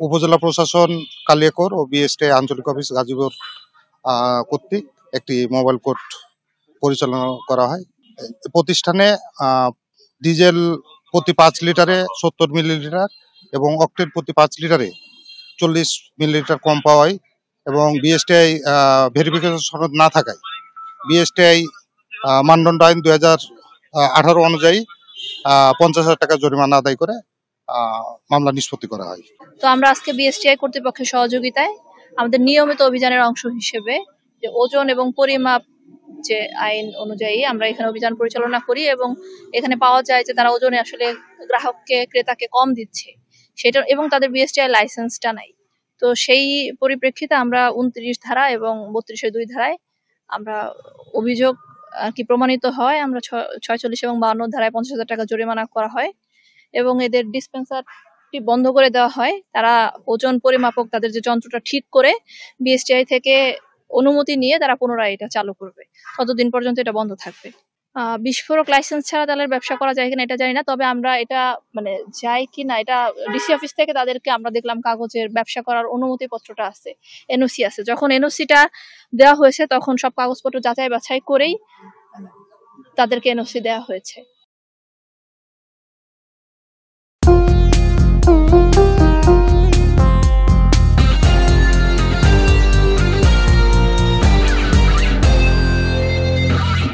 উপজেলা প্রশাসন কালিয়াকৈর ও বিএসটিআই আঞ্চলিক অফিস গাজীপুর কর্তৃক একটি মোবাইল কোর্ট পরিচালনা করা হয়। প্রতিষ্ঠানে ডিজেল প্রতি 5 লিটারে 70 মিলিলিটার এবং অক্টেন প্রতি 5 লিটারে 40 মিলিলিটার কম পাওয়ায় এবং বিএসটিআই ভেরিফিকেশন সনদ না থাকায় বিএসটিআই মানদণ্ড আইন 2018 অনুযায়ী 50,000 টাকা জরিমানা আদায় করে মামলা নিষ্পত্তি করা হয়। তো আমরা আজকে বিএসটিআই কর্তৃপক্ষের সহযোগিতায় আমাদের নিয়মিত অভিযানের অংশ হিসেবে যে ওজন এবং পরিমাপ যে আইন অনুযায়ী আমরা এখানে অভিযান পরিচালনা করি এবং এখানে পাওয়া যায় যে তারা ওজনে আসলে গ্রাহককে ক্রেতাকে কম দিচ্ছে সেটা এবং তাদের বিএসটিআই লাইসেন্সটা নাই। তো সেই পরিপ্রেক্ষিতে আমরা 29 ধারা এবং 32(2) ধারায় আমরা অভিযোগ কি প্রমাণিত হয় আমরা 46 এবং 52 ধারায় 50,000 টাকা জরিমানা করা হয় এবং এদের ডিসপেন্সারটি বন্ধ করে দেওয়া হয়। তারা ওজন পরিমাপক তাদের যে যন্ত্রটা ঠিক করে বিএসটিআই থেকে অনুমতি নিয়ে তারা পুনরায় এটা চালু করবে, ততদিন পর্যন্ত এটা বন্ধ থাকবে। বিস্ফোরক লাইসেন্স ছাড়া তাদের ব্যবসা করা যায় কিনা এটা জানি না, তবে আমরা এটা মানে যাই কিনা এটা ডিসি অফিস থেকে তাদেরকে আমরা দেখলাম কাগজের ব্যবসা করার অনুমতি পত্রটা আছে, এনওসি আছে। যখন এনওসিটা দেওয়া হয়েছে তখন সব কাগজপত্র যাচাই বাছাই করেই তাদেরকে এনওসি দেওয়া হয়েছে।